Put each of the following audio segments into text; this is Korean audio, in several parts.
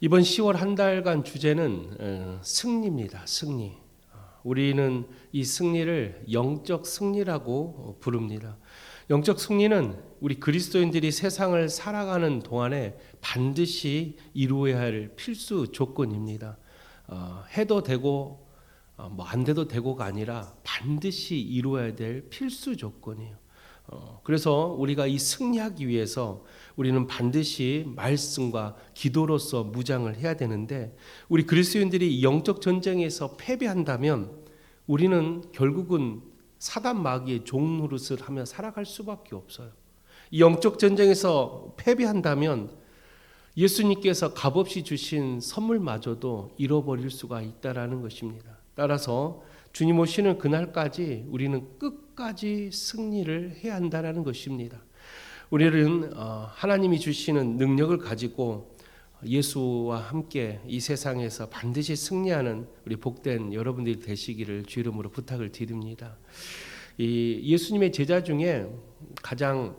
이번 10월 한 달간 주제는 승리입니다. 승리. 우리는 이 승리를 영적 승리라고 부릅니다. 영적 승리는 우리 그리스도인들이 세상을 살아가는 동안에 반드시 이루어야 할 필수 조건입니다. 해도 되고 안 돼도 되고가 아니라 반드시 이루어야 될 필수 조건이에요. 그래서 우리가 이 승리하기 위해서 우리는 반드시 말씀과 기도로서 무장을 해야 되는데, 우리 그리스도인들이 영적 전쟁에서 패배한다면 우리는 결국은 사단 마귀의 종 노릇을 하며 살아갈 수밖에 없어요. 이 영적 전쟁에서 패배한다면 예수님께서 값없이 주신 선물마저도 잃어버릴 수가 있다라는 것입니다. 따라서 주님 오시는 그날까지 우리는 끝까지 승리를 해야 한다는 것입니다. 우리는 하나님이 주시는 능력을 가지고 예수와 함께 이 세상에서 반드시 승리하는 우리 복된 여러분들이 되시기를 주 이름으로 부탁을 드립니다. 이 예수님의 제자 중에 가장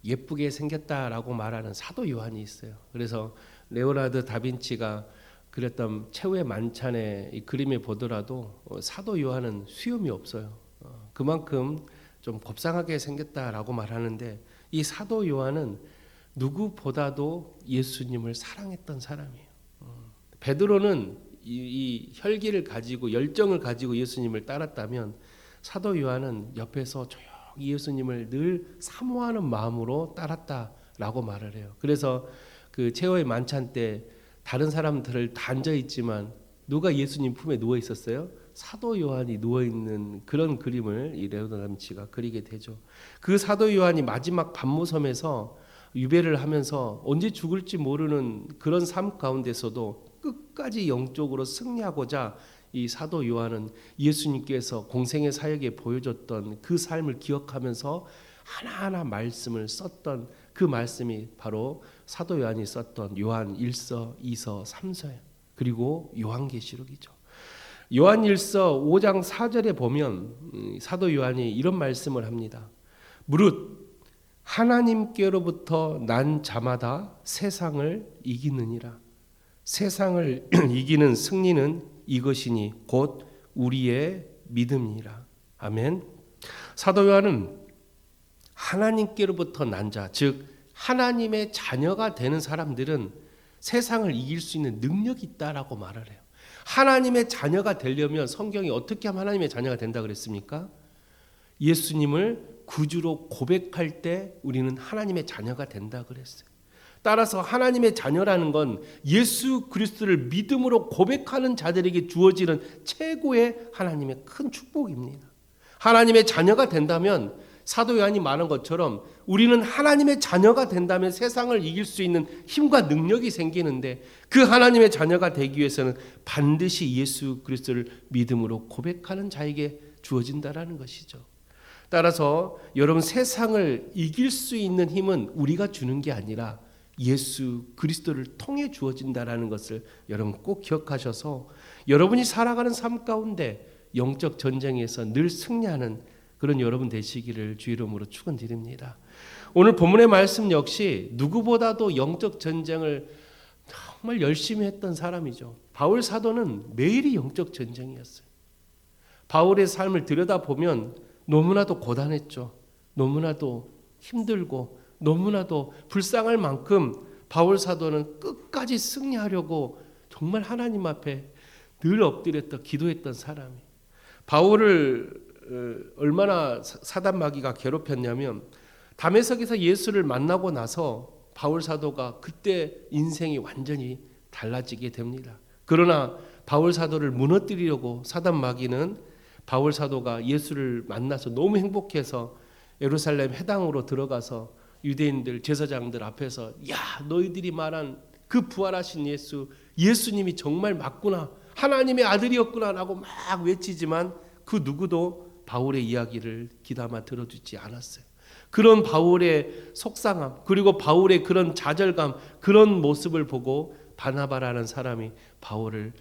예쁘게 생겼다라고 말하는 사도 요한이 있어요. 그래서 레오나르도 다빈치가 그랬던 최후의 만찬의 이 그림에 보더라도 사도 요한은 수염이 없어요. 그만큼 좀 곱상하게 생겼다라고 말하는데, 이 사도 요한은 누구보다도 예수님을 사랑했던 사람이에요. 베드로는 이 혈기를 가지고 열정을 가지고 예수님을 따랐다면, 사도 요한은 옆에서 조용히 예수님을 늘 사모하는 마음으로 따랐다라고 말을 해요. 그래서 그 최후의 만찬 때 다른 사람들을 다 앉아 있지만 누가 예수님 품에 누워 있었어요? 사도 요한이 누워 있는 그런 그림을 이 레오나르도 다빈치가 그리게 되죠. 그 사도 요한이 마지막 밤모섬에서 유배를 하면서 언제 죽을지 모르는 그런 삶 가운데서도 끝까지 영적으로 승리하고자 이 사도 요한은 예수님께서 공생의 사역에 보여줬던 그 삶을 기억하면서 하나하나 말씀을 썼던 그 말씀이 바로 사도 요한이 썼던 요한 1서, 2서, 3서예요. 그리고 요한계시록이죠. 요한 1서 5장 4절에 보면 사도 요한이 이런 말씀을 합니다. 무릇 하나님께로부터 난 자마다 세상을 이기느니라. 세상을 이기는 승리는 이것이니 곧 우리의 믿음이라. 아멘. 사도 요한은 하나님께로부터 난 자, 즉 하나님의 자녀가 되는 사람들은 세상을 이길 수 있는 능력이 있다라고 말을 해요. 하나님의 자녀가 되려면 성경이 어떻게 하면 하나님의 자녀가 된다 그랬습니까? 예수님을 구주로 고백할 때 우리는 하나님의 자녀가 된다 그랬어요. 따라서 하나님의 자녀라는 건 예수 그리스도를 믿음으로 고백하는 자들에게 주어지는 최고의 하나님의 큰 축복입니다. 하나님의 자녀가 된다면 사도 요한이 말한 것처럼 우리는 하나님의 자녀가 된다면 세상을 이길 수 있는 힘과 능력이 생기는데, 그 하나님의 자녀가 되기 위해서는 반드시 예수 그리스도를 믿음으로 고백하는 자에게 주어진다라는 것이죠. 따라서 여러분, 세상을 이길 수 있는 힘은 우리가 주는 게 아니라 예수 그리스도를 통해 주어진다라는 것을 여러분 꼭 기억하셔서 여러분이 살아가는 삶 가운데 영적 전쟁에서 늘 승리하는 그런 여러분 되시기를 주 이름으로 축원드립니다. 오늘 본문의 말씀 역시 누구보다도 영적 전쟁을 정말 열심히 했던 사람이죠. 바울 사도는 매일이 영적 전쟁이었어요. 바울의 삶을 들여다보면 너무나도 고단했죠. 너무나도 힘들고 너무나도 불쌍할 만큼 바울 사도는 끝까지 승리하려고 정말 하나님 앞에 늘 엎드렸다 기도했던 사람이에요. 바울을 얼마나 사단 마귀가 괴롭혔냐면, 다메섹에서 예수를 만나고 나서 바울 사도가 그때 인생이 완전히 달라지게 됩니다. 그러나 바울 사도를 무너뜨리려고 사단 마귀는 바울 사도가 예수를 만나서 너무 행복해서 예루살렘 회당으로 들어가서 유대인들 제사장들 앞에서, 야, 너희들이 말한 그 부활하신 예수님이 정말 맞구나, 하나님의 아들이었구나 라고 막 외치지만 그 누구도 바울의 이야기를 귀담아 들어주지 않았어요. 그런 바울의 속상함, 그리고 바울의 그런 좌절감, 그런 모습을 보고 바나바라는 사람이 바울을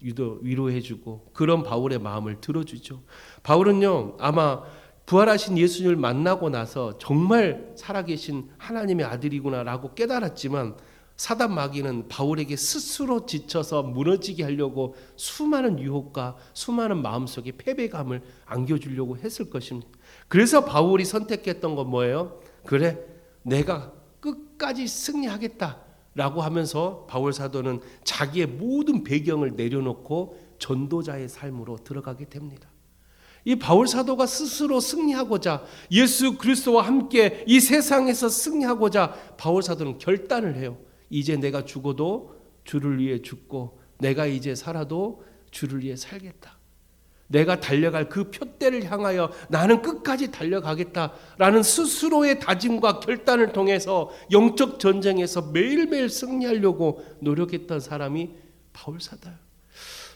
위로해주고 그런 바울의 마음을 들어주죠. 바울은요, 아마 부활하신 예수님을 만나고 나서 정말 살아계신 하나님의 아들이구나라고 깨달았지만 사단 마귀는 바울에게 스스로 지쳐서 무너지게 하려고 수많은 유혹과 수많은 마음속에 패배감을 안겨주려고 했을 것입니다. 그래서 바울이 선택했던 건 뭐예요? 그래, 내가 끝까지 승리하겠다라고 하면서 바울 사도는 자기의 모든 배경을 내려놓고 전도자의 삶으로 들어가게 됩니다. 이 바울 사도가 스스로 승리하고자, 예수 그리스도와 함께 이 세상에서 승리하고자 바울 사도는 결단을 해요. 이제 내가 죽어도 주를 위해 죽고 내가 이제 살아도 주를 위해 살겠다. 내가 달려갈 그 표대를 향하여 나는 끝까지 달려가겠다라는 스스로의 다짐과 결단을 통해서 영적 전쟁에서 매일매일 승리하려고 노력했던 사람이 바울 사도예요.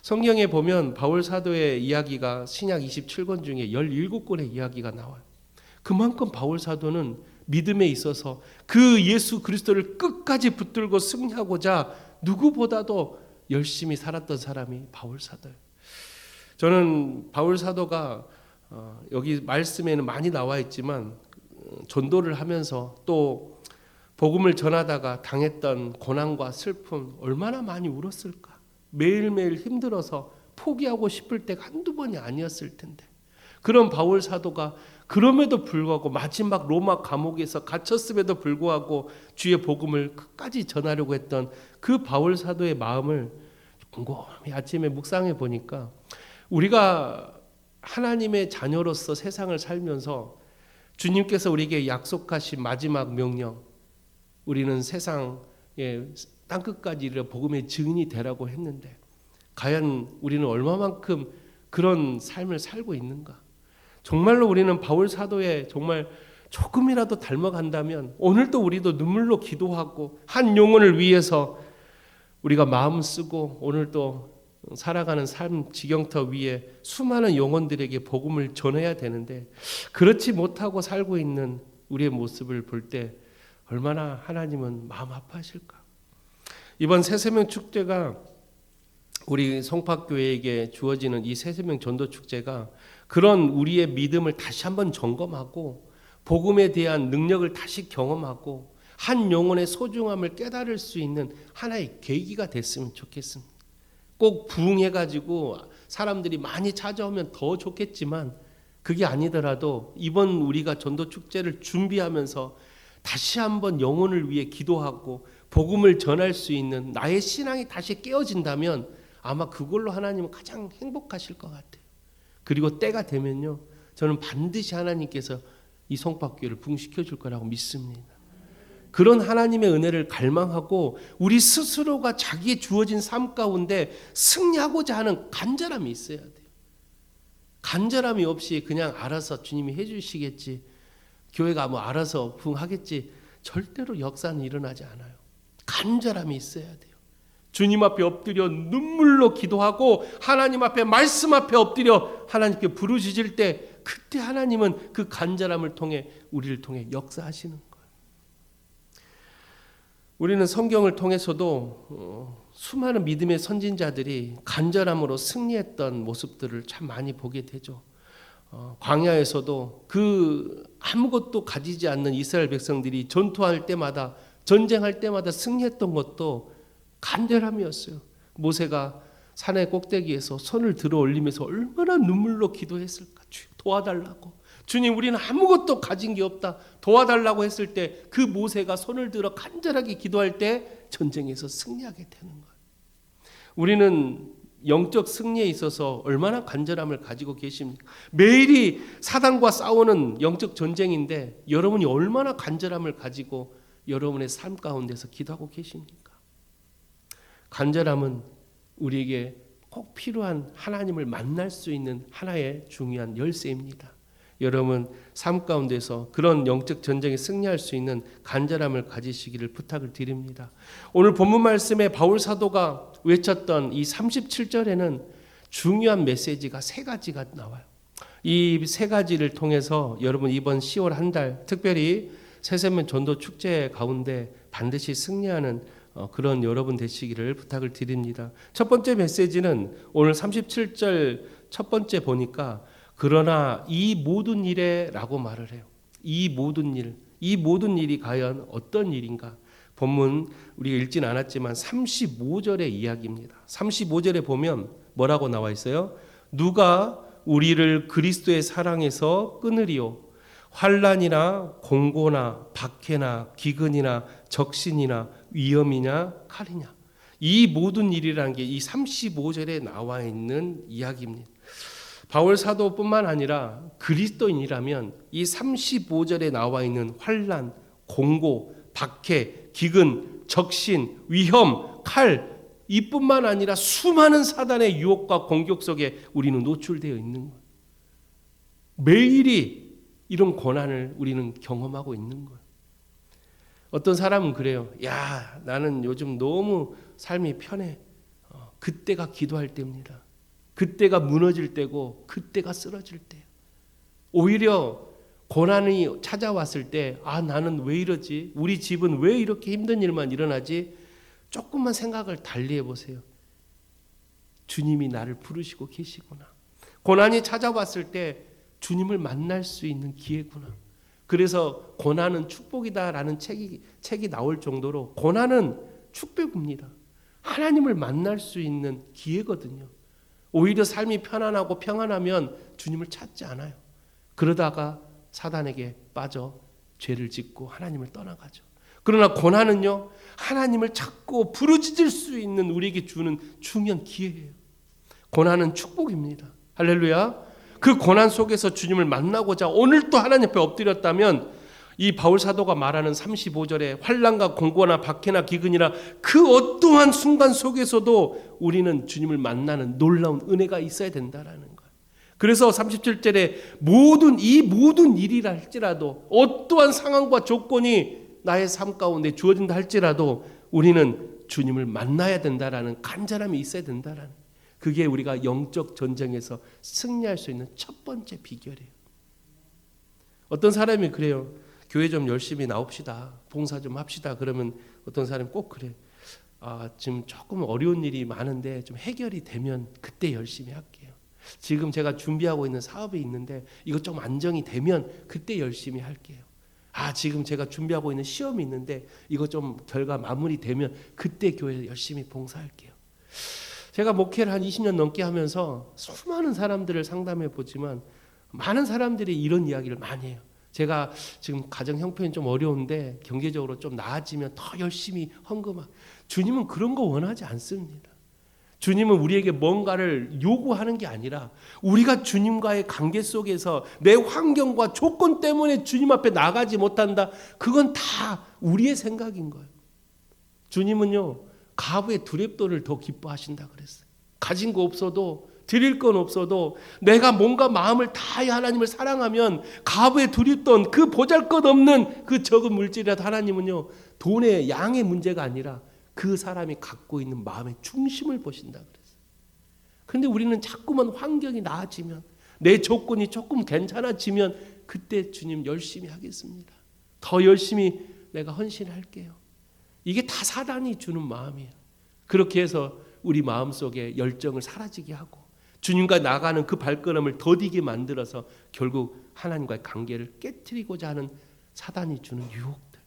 성경에 보면 바울 사도의 이야기가 신약 27권 중에 17권의 이야기가 나와요. 그만큼 바울 사도는 믿음에 있어서 그 예수 그리스도를 끝까지 붙들고 승리하고자 누구보다도 열심히 살았던 사람이 바울 사도예요. 저는 바울 사도가 여기 말씀에는 많이 나와 있지만 전도를 하면서 또 복음을 전하다가 당했던 고난과 슬픔 얼마나 많이 울었을까. 매일매일 힘들어서 포기하고 싶을 때가 한두 번이 아니었을 텐데, 그런 바울 사도가 그럼에도 불구하고 마지막 로마 감옥에서 갇혔음에도 불구하고 주의 복음을 끝까지 전하려고 했던 그 바울 사도의 마음을 곰곰이 아침에 묵상해 보니까, 우리가 하나님의 자녀로서 세상을 살면서 주님께서 우리에게 약속하신 마지막 명령, 우리는 세상의 땅끝까지 이르러 복음의 증인이 되라고 했는데 과연 우리는 얼마만큼 그런 삶을 살고 있는가? 정말로 우리는 바울 사도의 정말 조금이라도 닮아간다면 오늘도 우리도 눈물로 기도하고 한 영혼을 위해서 우리가 마음 쓰고 오늘도 살아가는 삶 지경터 위에 수많은 영혼들에게 복음을 전해야 되는데, 그렇지 못하고 살고 있는 우리의 모습을 볼 때 얼마나 하나님은 마음 아파하실까? 이번 새세명 축제가 우리 송파교회에게 주어지는 이 새세명 전도 축제가 그런 우리의 믿음을 다시 한번 점검하고 복음에 대한 능력을 다시 경험하고 한 영혼의 소중함을 깨달을 수 있는 하나의 계기가 됐으면 좋겠습니다. 꼭 부흥해가지고 사람들이 많이 찾아오면 더 좋겠지만 그게 아니더라도 이번 우리가 전도 축제를 준비하면서 다시 한번 영혼을 위해 기도하고 복음을 전할 수 있는 나의 신앙이 다시 깨어진다면 아마 그걸로 하나님은 가장 행복하실 것 같아요. 그리고 때가 되면요, 저는 반드시 하나님께서 이 송파교회를 부흥시켜 줄 거라고 믿습니다. 그런 하나님의 은혜를 갈망하고 우리 스스로가 자기의 주어진 삶 가운데 승리하고자 하는 간절함이 있어야 돼요. 간절함이 없이 그냥 알아서 주님이 해주시겠지, 교회가 뭐 알아서 부흥하겠지, 절대로 역사는 일어나지 않아요. 간절함이 있어야 돼요. 주님 앞에 엎드려 눈물로 기도하고 하나님 앞에 말씀 앞에 엎드려 하나님께 부르짖을 때 그때 하나님은 그 간절함을 통해 우리를 통해 역사하시는 거예요. 우리는 성경을 통해서도 수많은 믿음의 선진자들이 간절함으로 승리했던 모습들을 참 많이 보게 되죠. 광야에서도 그 아무것도 가지지 않는 이스라엘 백성들이 전투할 때마다 전쟁할 때마다 승리했던 것도 간절함이었어요. 모세가 산의 꼭대기에서 손을 들어 올리면서 얼마나 눈물로 기도했을까. 도와달라고. 주님, 우리는 아무것도 가진 게 없다. 도와달라고 했을 때 그 모세가 손을 들어 간절하게 기도할 때 전쟁에서 승리하게 되는 거예요. 우리는 영적 승리에 있어서 얼마나 간절함을 가지고 계십니까? 매일이 사단과 싸우는 영적 전쟁인데 여러분이 얼마나 간절함을 가지고 여러분의 삶 가운데서 기도하고 계십니까? 간절함은 우리에게 꼭 필요한 하나님을 만날 수 있는 하나의 중요한 열쇠입니다. 여러분 삶 가운데서 그런 영적 전쟁에 승리할 수 있는 간절함을 가지시기를 부탁을 드립니다. 오늘 본문 말씀에 바울 사도가 외쳤던 이 37절에는 중요한 메시지가 세 가지가 나와요. 이 세 가지를 통해서 여러분 이번 10월 한 달 특별히 새세명 전도 축제 가운데 반드시 승리하는 그런 여러분 되시기를 부탁을 드립니다. 첫 번째 메시지는 오늘 37절 첫 번째 보니까 그러나 이 모든 일에 라고 말을 해요. 이 모든 일이 과연 어떤 일인가? 본문 우리가 읽진 않았지만 35절의 이야기입니다. 35절에 보면 뭐라고 나와 있어요? 누가 우리를 그리스도의 사랑에서 끊으리요? 환난이나 공고나 박해나 기근이나 적신이나 위험이냐 칼이냐. 이 모든 일이라는 게 이 35절에 나와 있는 이야기입니다. 바울 사도뿐만 아니라 그리스도인이라면 이 35절에 나와 있는 환난, 공고, 박해, 기근, 적신, 위험, 칼 이뿐만 아니라 수많은 사단의 유혹과 공격 속에 우리는 노출되어 있는 거예요. 매일이 이런 고난을 우리는 경험하고 있는 거예요. 어떤 사람은 그래요. 야, 나는 요즘 너무 삶이 편해. 그때가 기도할 때입니다. 그때가 무너질 때고 그때가 쓰러질 때예요. 오히려 고난이 찾아왔을 때 나는 왜 이러지? 우리 집은 왜 이렇게 힘든 일만 일어나지? 조금만 생각을 달리 해보세요. 주님이 나를 부르시고 계시구나. 고난이 찾아왔을 때 주님을 만날 수 있는 기회구나. 그래서 고난은 축복이다라는 책이 나올 정도로 고난은 축복입니다. 하나님을 만날 수 있는 기회거든요. 오히려 삶이 편안하고 평안하면 주님을 찾지 않아요. 그러다가 사단에게 빠져 죄를 짓고 하나님을 떠나가죠. 그러나 고난은요, 하나님을 찾고 부르짖을 수 있는 우리에게 주는 중요한 기회예요. 고난은 축복입니다. 할렐루야. 그 고난 속에서 주님을 만나고자 오늘 또 하나님 앞에 엎드렸다면 이 바울 사도가 말하는 35절에 환난과 공고나 박해나 기근이라 그 어떠한 순간 속에서도 우리는 주님을 만나는 놀라운 은혜가 있어야 된다라는 거예요. 그래서 37절에 이 모든 일이라 할지라도 어떠한 상황과 조건이 나의 삶 가운데 주어진다 할지라도 우리는 주님을 만나야 된다라는 간절함이 있어야 된다라는, 그게 우리가 영적 전쟁에서 승리할 수 있는 첫 번째 비결이에요. 어떤 사람이 그래요. 교회 좀 열심히 나옵시다. 봉사 좀 합시다. 그러면 어떤 사람이 꼭 그래. 지금 조금 어려운 일이 많은데 좀 해결이 되면 그때 열심히 할게요. 지금 제가 준비하고 있는 사업이 있는데 이것 좀 안정이 되면 그때 열심히 할게요. 지금 제가 준비하고 있는 시험이 있는데 이거 좀 결과 마무리되면 그때 교회 열심히 봉사할게요. 제가 목회를 한 20년 넘게 하면서 수많은 사람들을 상담해 보지만 많은 사람들이 이런 이야기를 많이 해요. 제가 지금 가정 형편이 좀 어려운데 경제적으로 좀 나아지면 더 열심히 헌금하고. 주님은 그런 거 원하지 않습니다. 주님은 우리에게 뭔가를 요구하는 게 아니라 우리가 주님과의 관계 속에서 내 환경과 조건 때문에 주님 앞에 나가지 못한다. 그건 다 우리의 생각인 거예요. 주님은요, 가부의 두렵도를 더 기뻐하신다 그랬어요. 가진 거 없어도, 드릴 건 없어도 내가 뭔가 마음을 다하여 하나님을 사랑하면 가부에 두렵던 그 보잘것없는 그 적은 물질이라도 하나님은요, 돈의 양의 문제가 아니라 그 사람이 갖고 있는 마음의 중심을 보신다 그랬어요. 그런데 우리는 자꾸만 환경이 나아지면, 내 조건이 조금 괜찮아지면 그때 주님 열심히 하겠습니다. 더 열심히 내가 헌신할게요. 이게 다 사단이 주는 마음이에요. 그렇게 해서 우리 마음속에 열정을 사라지게 하고 주님과 나가는 그 발걸음을 더디게 만들어서 결국 하나님과의 관계를 깨트리고자 하는 사단이 주는 유혹들.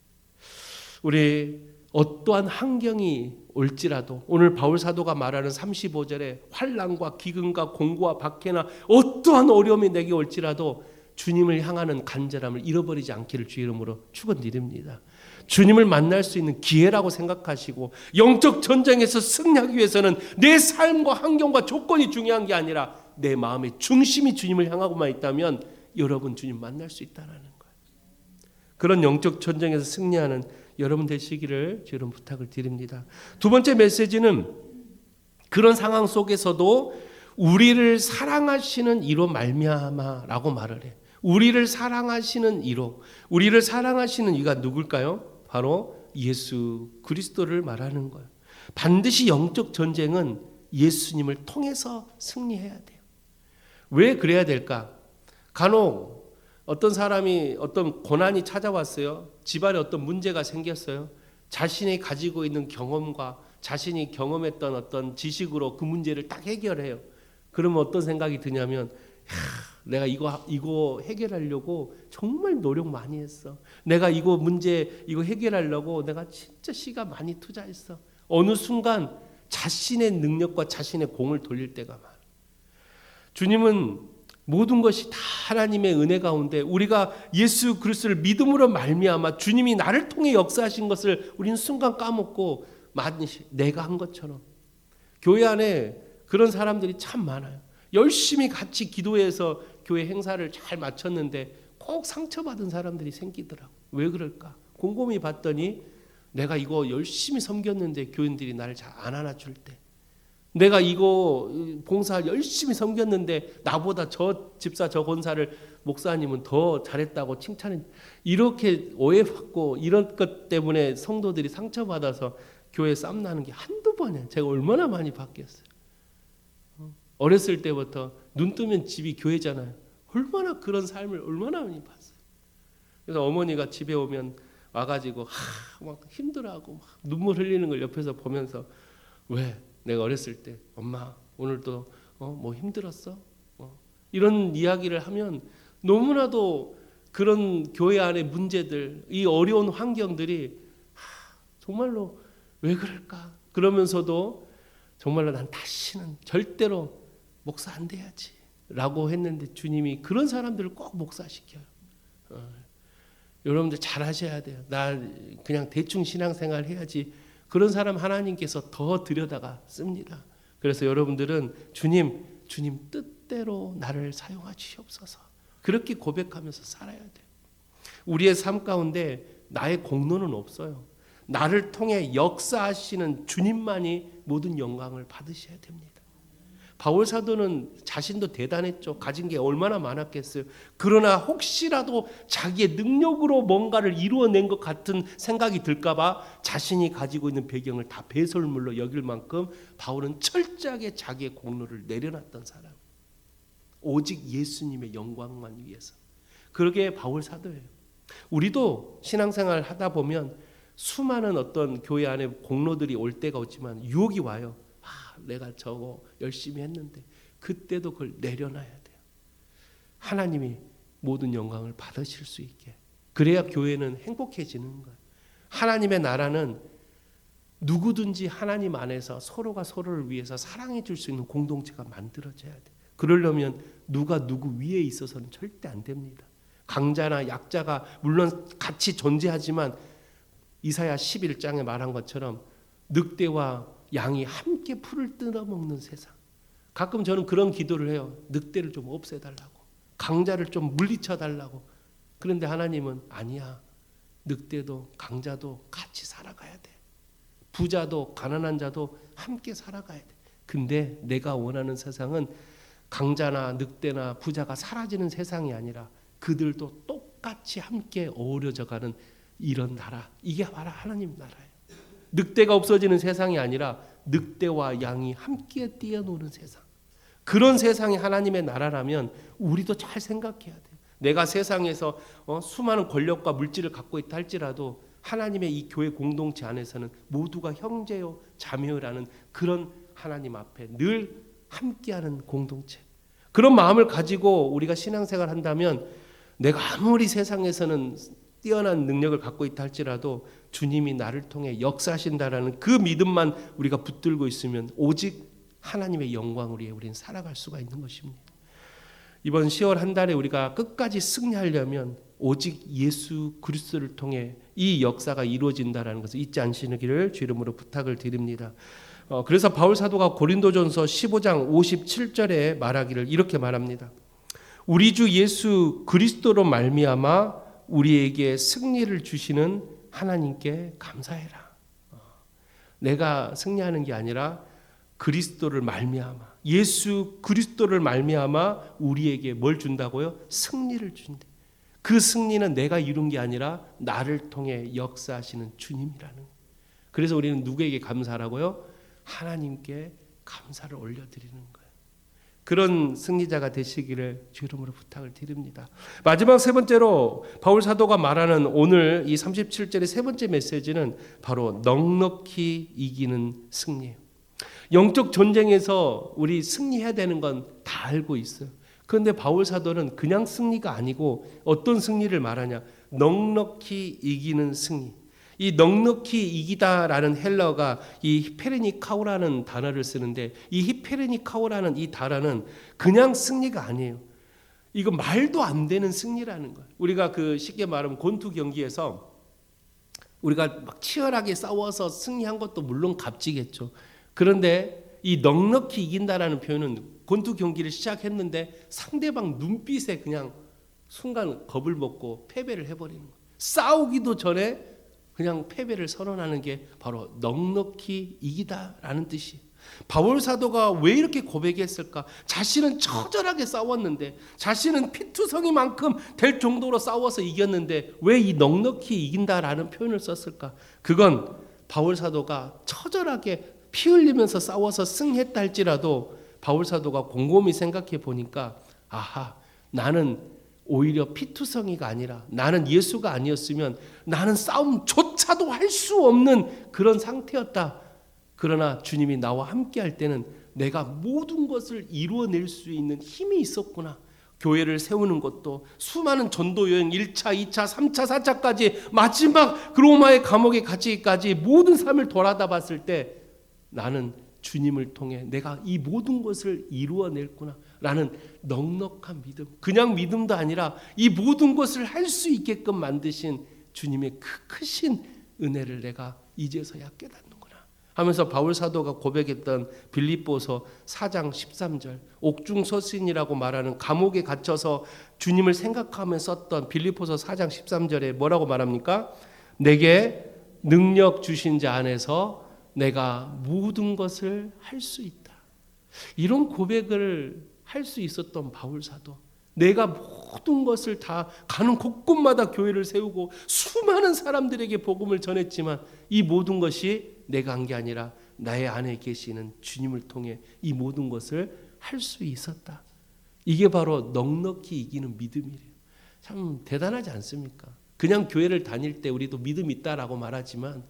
우리 어떠한 환경이 올지라도 오늘 바울 사도가 말하는 35절에 환난과 기근과 공고와 박해나 어떠한 어려움이 내게 올지라도 주님을 향하는 간절함을 잃어버리지 않기를 주의 이름으로 축원드립니다. 주님을 만날 수 있는 기회라고 생각하시고 영적 전쟁에서 승리하기 위해서는 내 삶과 환경과 조건이 중요한 게 아니라 내 마음의 중심이 주님을 향하고만 있다면 여러분 주님 만날 수 있다는 거예요. 그런 영적 전쟁에서 승리하는 여러분 되시기를 주님 부탁을 드립니다. 두 번째 메시지는 그런 상황 속에서도 우리를 사랑하시는 이로 말미암아라고 말을 해요. 우리를 사랑하시는 이로, 우리를 사랑하시는 이가 누굴까요? 바로 예수 그리스도를 말하는 거예요. 반드시 영적 전쟁은 예수님을 통해서 승리해야 돼요. 왜 그래야 될까? 간혹 어떤 사람이 어떤 고난이 찾아왔어요. 집안에 어떤 문제가 생겼어요. 자신이 가지고 있는 경험과 자신이 경험했던 어떤 지식으로 그 문제를 딱 해결해요. 그러면 어떤 생각이 드냐면 내가 이거 해결하려고 정말 노력 많이 했어. 내가 이거 문제 이거 해결하려고 내가 진짜 시간 많이 투자했어. 어느 순간 자신의 능력과 자신의 공을 돌릴 때가 많아. 주님은 모든 것이 다 하나님의 은혜 가운데 우리가 예수 그리스도를 믿음으로 말미암아 주님이 나를 통해 역사하신 것을 우리는 순간 까먹고 마치 내가 한 것처럼. 교회 안에 그런 사람들이 참 많아요. 열심히 같이 기도해서 교회 행사를 잘 마쳤는데 꼭 상처받은 사람들이 생기더라고. 왜 그럴까? 곰곰이 봤더니 내가 이거 열심히 섬겼는데 교인들이 나를 잘 안 안아줄 때, 내가 이거 봉사 열심히 섬겼는데 나보다 저 집사 저 권사를 목사님은 더 잘했다고 칭찬해, 이렇게 오해받고 이런 것 때문에 성도들이 상처받아서 교회 쌈나는 게 한두 번이에요. 제가 얼마나 많이 바뀌었어요. 어렸을 때부터 눈 뜨면 집이 교회잖아요. 얼마나 그런 삶을 얼마나 많이 봤어요. 그래서 어머니가 집에 오면 와가지고 막 힘들어하고 막 눈물 흘리는 걸 옆에서 보면서, 왜? 내가 어렸을 때 엄마 오늘도 뭐 힘들었어? 이런 이야기를 하면 너무나도 그런 교회 안의 문제들, 이 어려운 환경들이 정말로 왜 그럴까? 그러면서도 정말로 난 다시는 절대로 목사 안 돼야지 라고 했는데 주님이 그런 사람들을 꼭 목사시켜요. 여러분들 잘 하셔야 돼요. 나 그냥 대충 신앙생활 해야지. 그런 사람 하나님께서 더 들여다가 씁니다. 그래서 여러분들은 주님 뜻대로 나를 사용하시옵소서, 그렇게 고백하면서 살아야 돼요. 우리의 삶 가운데 나의 공로는 없어요. 나를 통해 역사하시는 주님만이 모든 영광을 받으셔야 됩니다. 바울 사도는 자신도 대단했죠. 가진 게 얼마나 많았겠어요. 그러나 혹시라도 자기의 능력으로 뭔가를 이루어낸 것 같은 생각이 들까봐 자신이 가지고 있는 배경을 다 배설물로 여길 만큼 바울은 철저하게 자기의 공로를 내려놨던 사람. 오직 예수님의 영광만 위해서. 그러게 바울 사도예요. 우리도 신앙생활 하다 보면 수많은 어떤 교회 안에 공로들이 올 때가 있지만 유혹이 와요. 내가 저거 열심히 했는데, 그때도 그걸 내려놔야 돼요. 하나님이 모든 영광을 받으실 수 있게. 그래야 교회는 행복해지는 거예요. 하나님의 나라는 누구든지 하나님 안에서 서로가 서로를 위해서 사랑해 줄 수 있는 공동체가 만들어져야 돼요. 그러려면 누가 누구 위에 있어서는 절대 안 됩니다. 강자나 약자가 물론 같이 존재하지만 이사야 11장에 말한 것처럼 늑대와 양이 함께 풀을 뜯어먹는 세상. 가끔 저는 그런 기도를 해요. 늑대를 좀 없애달라고, 강자를 좀 물리쳐달라고. 그런데 하나님은 아니야. 늑대도 강자도 같이 살아가야 돼. 부자도 가난한 자도 함께 살아가야 돼. 근데 내가 원하는 세상은 강자나 늑대나 부자가 사라지는 세상이 아니라 그들도 똑같이 함께 어우러져가는 이런 나라. 이게 바로 하나님 나라예요. 늑대가 없어지는 세상이 아니라 늑대와 양이 함께 뛰어노는 세상. 그런 세상이 하나님의 나라라면 우리도 잘 생각해야 돼요. 내가 세상에서 수많은 권력과 물질을 갖고 있다 할지라도 하나님의 이 교회 공동체 안에서는 모두가 형제요 자매요라는 그런 하나님 앞에 늘 함께하는 공동체. 그런 마음을 가지고 우리가 신앙생활 한다면 내가 아무리 세상에서는 뛰어난 능력을 갖고 있다 할지라도 주님이 나를 통해 역사하신다라는 그 믿음만 우리가 붙들고 있으면 오직 하나님의 영광을 위해 우리는 살아갈 수가 있는 것입니다. 이번 10월 한 달에 우리가 끝까지 승리하려면 오직 예수 그리스도를 통해 이 역사가 이루어진다라는 것을 잊지 않으시기를 주 이름으로 부탁을 드립니다. 그래서 바울 사도가 고린도전서 15장 57절에 말하기를 이렇게 말합니다. 우리 주 예수 그리스도로 말미암아 우리에게 승리를 주시는 하나님께 감사해라. 내가 승리하는 게 아니라 그리스도를 말미암아, 예수 그리스도를 말미암아 우리에게 뭘 준다고요? 승리를 준대. 그 승리는 내가 이룬 게 아니라 나를 통해 역사하시는 주님이라는 거예요. 그래서 우리는 누구에게 감사하라고요? 하나님께 감사를 올려드리는 거예요. 그런 승리자가 되시기를 주 이름으로 부탁을 드립니다. 마지막 세 번째로 바울 사도가 말하는 오늘 이 37절의 세 번째 메시지는 바로 넉넉히 이기는 승리예요. 영적 전쟁에서 우리 승리해야 되는 건 다 알고 있어요. 그런데 바울 사도는 그냥 승리가 아니고 어떤 승리를 말하냐? 넉넉히 이기는 승리. 이 넉넉히 이기다라는 헬러가 이 히페르니카오라는 단어를 쓰는데, 이 히페르니카오라는 이 단어는 그냥 승리가 아니에요. 이거 말도 안 되는 승리라는 거예요. 우리가 그 쉽게 말하면 권투 경기에서 우리가 막 치열하게 싸워서 승리한 것도 물론 값지겠죠. 그런데 이 넉넉히 이긴다라는 표현은 권투 경기를 시작했는데 상대방 눈빛에 그냥 순간 겁을 먹고 패배를 해버리는 거예요. 싸우기도 전에 그냥 패배를 선언하는 게 바로 넉넉히 이기다라는 뜻이에요. 바울 사도가 왜 이렇게 고백했을까? 자신은 처절하게 싸웠는데, 자신은 피투성이만큼 될 정도로 싸워서 이겼는데 왜 이 넉넉히 이긴다라는 표현을 썼을까? 그건 바울 사도가 처절하게 피 흘리면서 싸워서 승했다 할지라도 바울 사도가 곰곰이 생각해 보니까, 아하, 나는 오히려 피투성이가 아니라, 나는 예수가 아니었으면 나는 싸움조차도 할 수 없는 그런 상태였다. 그러나 주님이 나와 함께 할 때는 내가 모든 것을 이루어낼 수 있는 힘이 있었구나. 교회를 세우는 것도, 수많은 전도 여행 1차, 2차, 3차, 4차까지, 마지막 로마의 감옥에 갇히기까지 모든 삶을 돌아다 봤을 때 나는 주님을 통해 내가 이 모든 것을 이루어낼구나 라는 넉넉한 믿음, 그냥 믿음도 아니라 이 모든 것을 할 수 있게끔 만드신 주님의 그 크신 은혜를 내가 이제서야 깨닫는구나 하면서 바울 사도가 고백했던 빌립보서 4장 13절, 옥중서신이라고 말하는 감옥에 갇혀서 주님을 생각하며 썼던 빌립보서 4장 13절에 뭐라고 말합니까? 내게 능력 주신 자 안에서 내가 모든 것을 할 수 있다. 이런 고백을 할 수 있었던 바울 사도, 내가 모든 것을 다 가는 곳곳마다 교회를 세우고 수많은 사람들에게 복음을 전했지만 이 모든 것이 내가 한 게 아니라 나의 안에 계시는 주님을 통해 이 모든 것을 할 수 있었다. 이게 바로 넉넉히 이기는 믿음이래요. 참 대단하지 않습니까? 그냥 교회를 다닐 때 우리도 믿음 있다라고 말하지만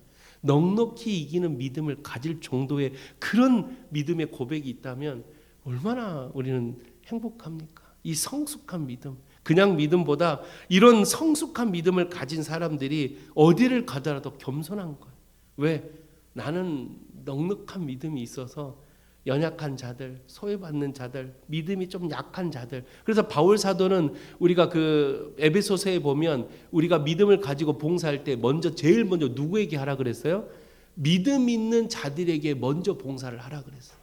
넉넉히 이기는 믿음을 가질 정도의 그런 믿음의 고백이 있다면 얼마나 우리는 행복합니까? 이 성숙한 믿음, 그냥 믿음보다 이런 성숙한 믿음을 가진 사람들이 어디를 가더라도 겸손한 거예요. 왜? 나는 넉넉한 믿음이 있어서 연약한 자들, 소외받는 자들, 믿음이 좀 약한 자들. 그래서 바울 사도는 우리가 그 에베소서에 보면 우리가 믿음을 가지고 봉사할 때 제일 먼저 누구에게 하라 그랬어요? 믿음 있는 자들에게 먼저 봉사를 하라 그랬어요.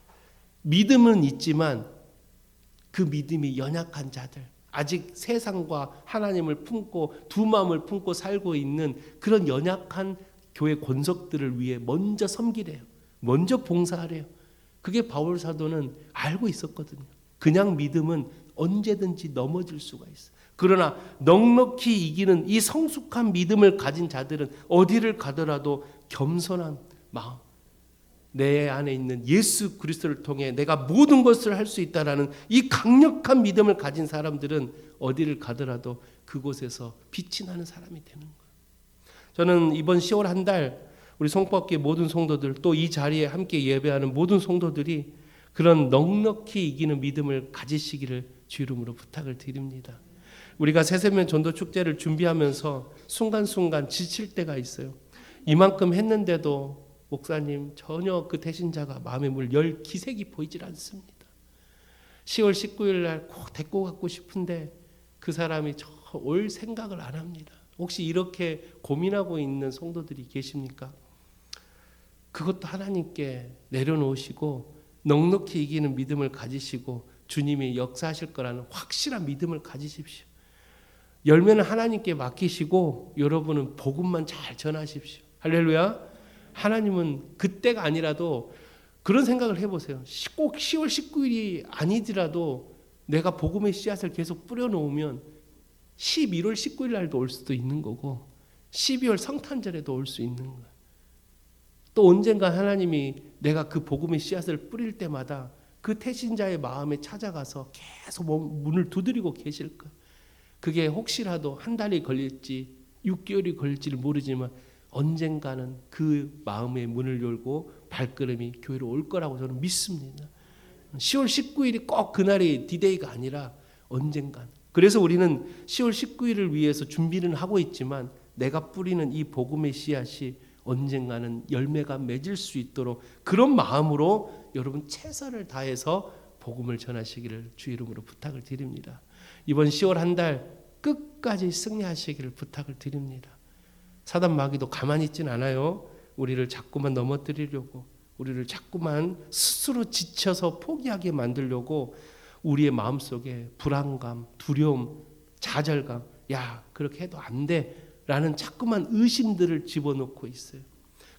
믿음은 있지만 그 믿음이 연약한 자들, 아직 세상과 하나님을 품고 두 마음을 품고 살고 있는 그런 연약한 교회 권석들을 위해 먼저 섬기래요. 먼저 봉사하래요. 그게 바울 사도는 알고 있었거든요. 그냥 믿음은 언제든지 넘어질 수가 있어요. 그러나 넉넉히 이기는 이 성숙한 믿음을 가진 자들은 어디를 가더라도 겸손한 마음, 내 안에 있는 예수 그리스도를 통해 내가 모든 것을 할 수 있다라는 이 강력한 믿음을 가진 사람들은 어디를 가더라도 그곳에서 빛이 나는 사람이 되는 거예요. 저는 이번 10월 한 달 우리 송법계 모든 성도들, 또 이 자리에 함께 예배하는 모든 성도들이 그런 넉넉히 이기는 믿음을 가지시기를 주 이름으로 부탁을 드립니다. 우리가 새세면 전도 축제를 준비하면서 순간순간 지칠 때가 있어요. 이만큼 했는데도 목사님, 전혀 그 대신자가 마음의 문을 열 기색이 보이질 않습니다. 10월 19일 날 꼭 데리고 가고 싶은데 그 사람이 올 생각을 안 합니다. 혹시 이렇게 고민하고 있는 성도들이 계십니까? 그것도 하나님께 내려놓으시고 넉넉히 이기는 믿음을 가지시고 주님이 역사하실 거라는 확실한 믿음을 가지십시오. 열매는 하나님께 맡기시고 여러분은 복음만 잘 전하십시오. 할렐루야. 하나님은 그때가 아니라도 그런 생각을 해보세요. 꼭 10월 19일이 아니더라도 내가 복음의 씨앗을 계속 뿌려놓으면 11월 19일 날도 올 수도 있는 거고 12월 성탄절에도 올 수 있는 거예요. 또 언젠가 하나님이 내가 그 복음의 씨앗을 뿌릴 때마다 그 태신자의 마음에 찾아가서 계속 문을 두드리고 계실 거예요. 그게 혹시라도 한 달이 걸릴지 6개월이 걸릴지를 모르지만 언젠가는 그 마음의 문을 열고 발걸음이 교회로 올 거라고 저는 믿습니다. 10월 19일이 꼭 그날이 디데이가 아니라 언젠간. 그래서 우리는 10월 19일을 위해서 준비는 하고 있지만 내가 뿌리는 이 복음의 씨앗이 언젠가는 열매가 맺을 수 있도록 그런 마음으로 여러분 최선을 다해서 복음을 전하시기를 주 이름으로 부탁을 드립니다. 이번 10월 한 달 끝까지 승리하시기를 부탁을 드립니다. 사단 마귀도 가만히 있진 않아요. 우리를 자꾸만 넘어뜨리려고, 우리를 자꾸만 스스로 지쳐서 포기하게 만들려고 우리의 마음속에 불안감, 두려움, 좌절감, 야 그렇게 해도 안 돼 라는 자꾸만 의심들을 집어넣고 있어요.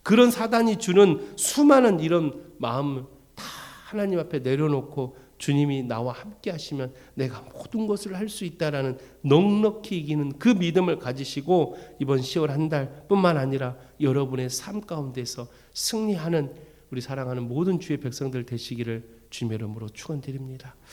그런 사단이 주는 수많은 이런 마음을 다 하나님 앞에 내려놓고 주님이 나와 함께 하시면 내가 모든 것을 할 수 있다라는 넉넉히 이기는 그 믿음을 가지시고 이번 10월 한 달뿐만 아니라 여러분의 삶 가운데서 승리하는 우리 사랑하는 모든 주의 백성들 되시기를 주님의 이름으로 축원드립니다.